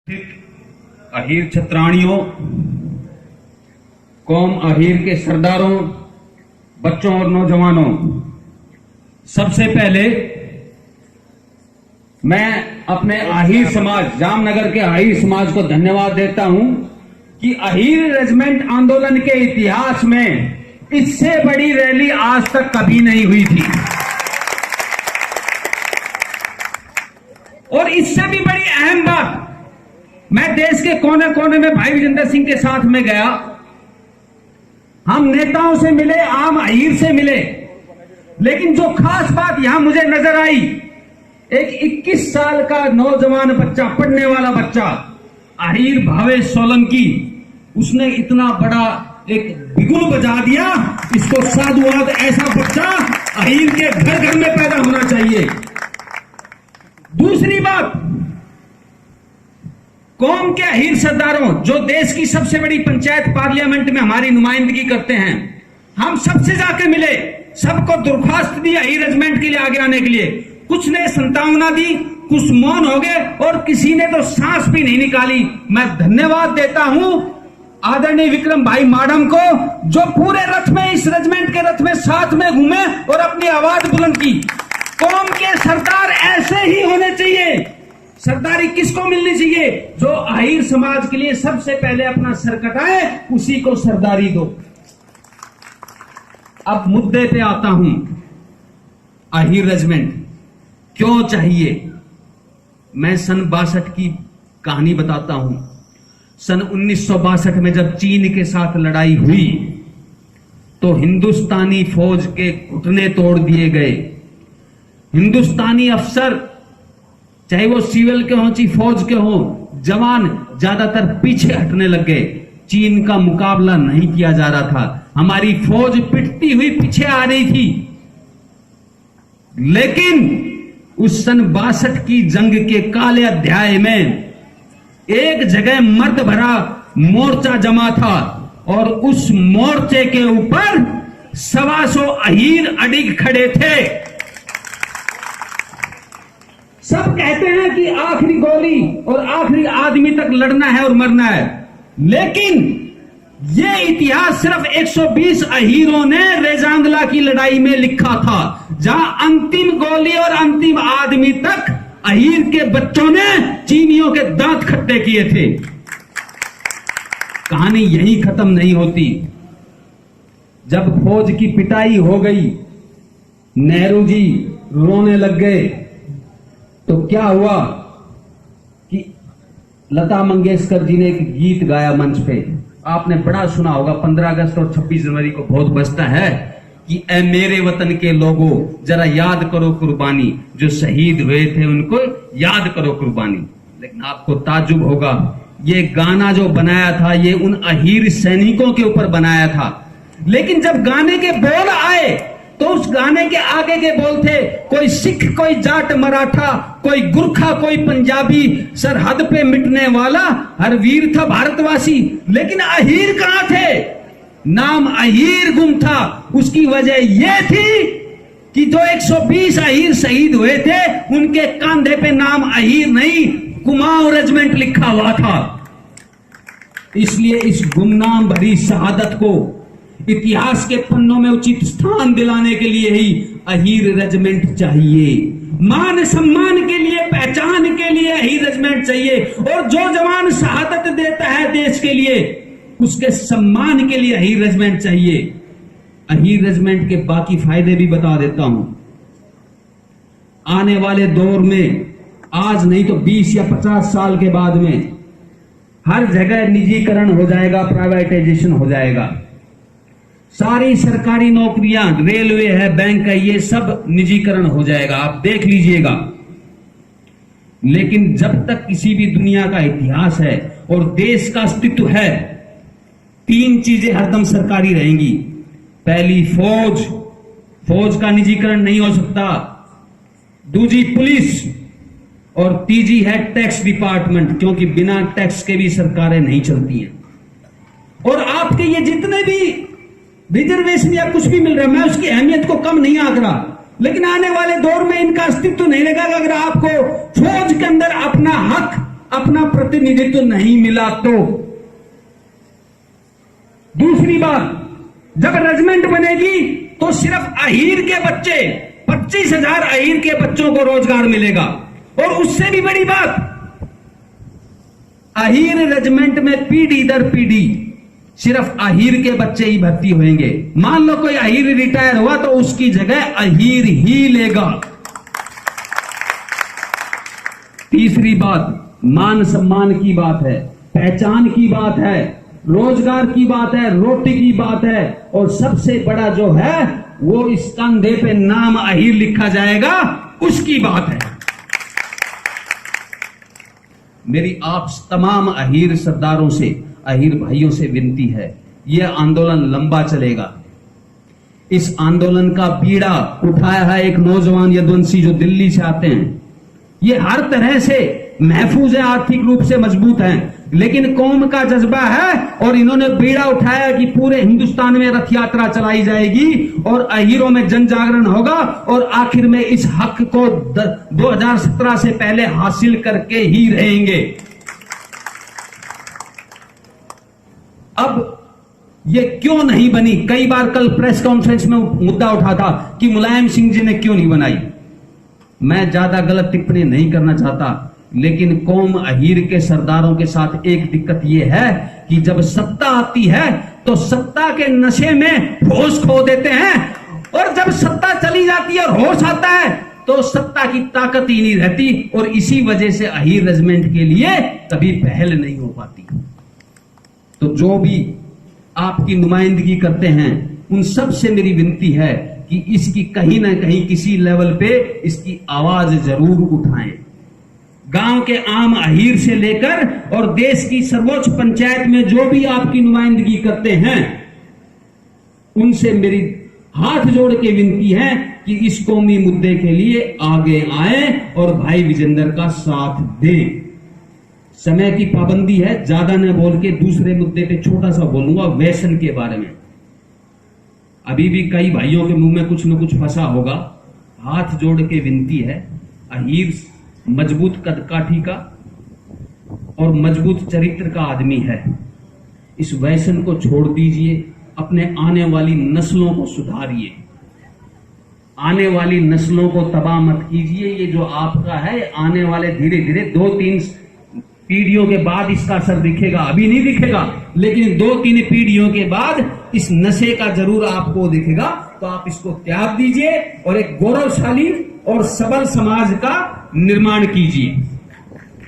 अहीर छत्राणियों, कौम अहीर के सरदारों, बच्चों और नौजवानों, सबसे पहले मैं अपने अहीर समाज, जामनगर के अहीर समाज को धन्यवाद देता हूं कि अहीर रेजिमेंट आंदोलन के इतिहास में इससे बड़ी रैली आज तक कभी नहीं हुई थी। और इससे भी बड़ी अहम बात, मैं देश के कोने कोने में भाई विजेंद्र सिंह के साथ में गया, हम नेताओं से मिले, आम अहीर से मिले, लेकिन जो खास बात यहां मुझे नजर आई, एक 21 साल का नौजवान बच्चा, पढ़ने वाला बच्चा, अहीर भावेश सोलंकी, उसने इतना बड़ा एक बिगुल बजा दिया। इसको साधुवाद, ऐसा बच्चा अहीर के घर घर में पैदा होना चाहिए। दूसरी बात, कौम के अहीर सरदारों जो देश की सबसे बड़ी पंचायत पार्लियामेंट में हमारी नुमाइंदगी करते हैं, हम सबसे जाके मिले, सबको दरख्वास्त दी अहीर रेजिमेंट के लिए आगे आने के लिए। कुछ ने संतावना दी, कुछ मौन हो गए और किसी ने तो सांस भी नहीं निकाली। मैं धन्यवाद देता हूं आदरणीय विक्रम भाई माडम को, जो पूरे रथ में, इस रेजिमेंट के रथ में साथ में घूमे और अपनी आवाज बुलंद की। कौम के सरदार ऐसे ही होने चाहिए। सरदारी किसको मिलनी चाहिए? जो अहीर समाज के लिए सबसे पहले अपना सर कटाए, उसी को सरदारी दो। अब मुद्दे पे आता हूं, अहीर रेजिमेंट क्यों चाहिए। मैं सन 62 की कहानी बताता हूं। सन 1962 में जब चीन के साथ लड़ाई हुई तो हिंदुस्तानी फौज के घुटने तोड़ दिए गए। हिंदुस्तानी अफसर, चाहे वो सिविल के हों, चाहे फौज के हों, जवान ज्यादातर पीछे हटने लग गए। चीन का मुकाबला नहीं किया जा रहा था, हमारी फौज पिटती हुई पीछे आ रही थी। लेकिन उस सन 62 की जंग के काले अध्याय में एक जगह मर्द भरा मोर्चा जमा था और उस मोर्चे के ऊपर 125 अहीर अडिग खड़े थे। सब कहते हैं कि आखिरी गोली और आखिरी आदमी तक लड़ना है और मरना है, लेकिन यह इतिहास सिर्फ 120 अहीरों ने रेजांगला की लड़ाई में लिखा था, जहां अंतिम गोली और अंतिम आदमी तक अहीर के बच्चों ने चीनियों के दांत खट्टे किए थे। कहानी यहीं खत्म नहीं होती। जब फौज की पिटाई हो गई, नेहरू जी रोने लग गए, तो क्या हुआ कि लता मंगेशकर जी ने एक गीत गाया मंच पे, आपने बड़ा सुना होगा, 15 अगस्त और 26 जनवरी को बहुत बजता है कि ऐ मेरे वतन के लोगों, जरा याद करो कुर्बानी, जो शहीद हुए थे उनको याद करो कुर्बानी। लेकिन आपको ताज्जुब होगा, ये गाना जो बनाया था ये उन अहीर सैनिकों के ऊपर बनाया था, लेकिन जब गाने के बोल आए तो उस गाने के आगे के बोल थे, कोई सिख, कोई जाट मराठा, कोई गुरखा, कोई पंजाबी, सरहद पे मिटने वाला हर वीर था भारतवासी। लेकिन अहीर कहां थे? नाम अहीर गुम था। उसकी वजह यह थी कि जो 120 अहीर शहीद हुए थे, उनके कंधे पे नाम अहीर नहीं, कुमाऊं रेजिमेंट लिखा हुआ था। इसलिए इस गुमनाम भरी शहादत को इतिहास के पन्नों में उचित स्थान दिलाने के लिए ही अहीर रेजिमेंट चाहिए। मान सम्मान के लिए, पहचान के लिए अहीर रेजिमेंट चाहिए। और जो जवान शहादत देता है देश के लिए, उसके सम्मान के लिए अहीर रेजिमेंट चाहिए। अहीर रेजिमेंट के बाकी फायदे भी बता देता हूं। आने वाले दौर में, आज नहीं तो 20 या 50 साल के बाद में, हर जगह निजीकरण हो जाएगा, प्राइवेटाइजेशन हो जाएगा। सारी सरकारी नौकरियां, रेलवे है, बैंक है, ये सब निजीकरण हो जाएगा, आप देख लीजिएगा। लेकिन जब तक किसी भी दुनिया का इतिहास है और देश का अस्तित्व है, 3 चीजें हरदम सरकारी रहेंगी। पहली, फौज का निजीकरण नहीं हो सकता। दूसरी, पुलिस, और तीसरी है टैक्स डिपार्टमेंट, क्योंकि बिना टैक्स के भी सरकारें नहीं चलती हैं। और आपके ये जितने भी रिजर्वेशन या कुछ भी मिल रहा है, मैं उसकी अहमियत को कम नहीं आंक रहा, लेकिन आने वाले दौर में इनका अस्तित्व नहीं लगेगा अगर आपको फौज के अंदर अपना हक अपना प्रतिनिधित्व नहीं मिला तो। दूसरी बात, जब रेजिमेंट बनेगी तो सिर्फ अहीर के बच्चे, 25,000 अहीर के बच्चों को रोजगार मिलेगा। और उससे भी बड़ी बात, अहीर रेजिमेंट में पीढ़ी दर पीढ़ी सिर्फ अहीर के बच्चे ही भर्ती होंगे। मान लो कोई अहीर रिटायर हुआ तो उसकी जगह अहीर ही लेगा। तीसरी बात, मान सम्मान की बात है, पहचान की बात है, रोजगार की बात है, रोटी की बात है, और सबसे बड़ा जो है वो इस कंधे पे नाम अहीर लिखा जाएगा, उसकी बात है। मेरी आप तमाम अहीर सरदारों से, अहीर भाइयों से विनती है, यह आंदोलन लंबा चलेगा। इस आंदोलन का बीड़ा उठाया है एक नौजवान यदुवंशी जो दिल्ली से आते हैं। ये हर तरह से महफूज है, आर्थिक रूप से मजबूत हैं, लेकिन कौम का जज्बा है और इन्होंने बीड़ा उठाया कि पूरे हिंदुस्तान में रथ यात्रा चलाई जाएगी और अहीरों में जन जागरण होगा और आखिर में इस हक को 2017 से पहले हासिल करके ही रहेंगे। अब ये क्यों नहीं बनी, कई बार कल प्रेस कॉन्फ्रेंस में मुद्दा उठा था कि मुलायम सिंह जी ने क्यों नहीं बनाई। मैं ज्यादा गलत टिप्पणी नहीं करना चाहता, लेकिन कौम अहीर के सरदारों के साथ एक दिक्कत यह है कि जब सत्ता आती है तो सत्ता के नशे में होश खो देते हैं, और जब सत्ता चली जाती है और होश आता है तो सत्ता की ताकत ही नहीं रहती, और इसी वजह से अहीर रेजिमेंट के लिए कभी पहल नहीं हो पाती। तो जो भी आपकी नुमाइंदगी करते हैं उन सब से मेरी विनती है कि इसकी कहीं ना कहीं किसी लेवल पे इसकी आवाज जरूर उठाएं। गांव के आम अहीर से लेकर और देश की सर्वोच्च पंचायत में जो भी आपकी नुमाइंदगी करते हैं, उनसे मेरी हाथ जोड़ के विनती है कि इस कौमी मुद्दे के लिए आगे आए और भाई विजेंद्र का साथ दें। समय की पाबंदी है, ज्यादा न बोल के दूसरे मुद्दे पे छोटा सा बोलूंगा, व्यसन के बारे में। अभी भी कई भाइयों के मुंह में कुछ न कुछ फंसा होगा। हाथ जोड़ के विनती है, अहीर मजबूत कदकाठी का और मजबूत चरित्र का आदमी है। इस व्यसन को छोड़ दीजिए, अपने आने वाली नस्लों को सुधारिए, आने वाली नस्लों को तबाह मत कीजिए। ये जो आपका है, आने वाले धीरे धीरे 2-3 पीढ़ियों के बाद इसका असर दिखेगा, अभी नहीं दिखेगा, लेकिन 2-3 पीढ़ियों के बाद इस नशे का जरूर आपको दिखेगा। तो आप इसको त्याग दीजिए और एक गौरवशाली और सबल समाज का निर्माण कीजिए।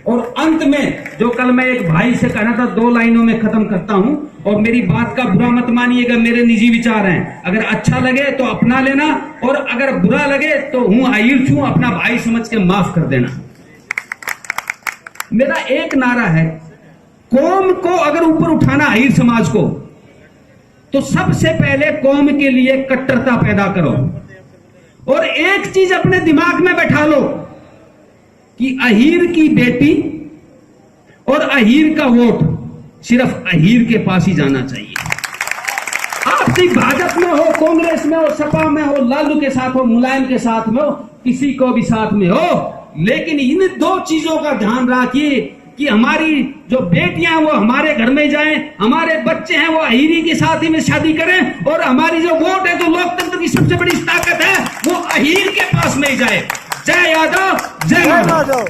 और अंत में जो कल मैं एक भाई से कहना था, 2 लाइनों में खत्म करता हूं, और मेरी बात का बुरा मत मानिएगा, मेरे निजी विचार हैं। अगर अच्छा लगे तो अपना लेना, और अगर बुरा लगे तो हूं अहीर छूं, अपना भाई समझ के माफ कर देना। मेरा एक नारा है, कौम को अगर ऊपर उठाना अहीर समाज को, तो सबसे पहले कौम के लिए कट्टरता पैदा करो। और एक चीज अपने दिमाग में बैठा लो कि अहीर की बेटी और अहीर का वोट सिर्फ अहीर के पास ही जाना चाहिए। आप सिर्फ भाजपा में हो, कांग्रेस में हो, सपा में हो, लालू के साथ हो, मुलायम के साथ में हो, किसी को भी साथ में हो, लेकिन इन 2 चीजों का ध्यान रखिए कि हमारी जो बेटियां हैं वो हमारे घर में जाएं, हमारे बच्चे हैं वो अहीरी के साथ ही में शादी करें, और हमारी जो वोट है, जो लोकतंत्र की सबसे बड़ी ताकत है, वो अहीर के पास में ही जाए। जय यादव, जय माधव।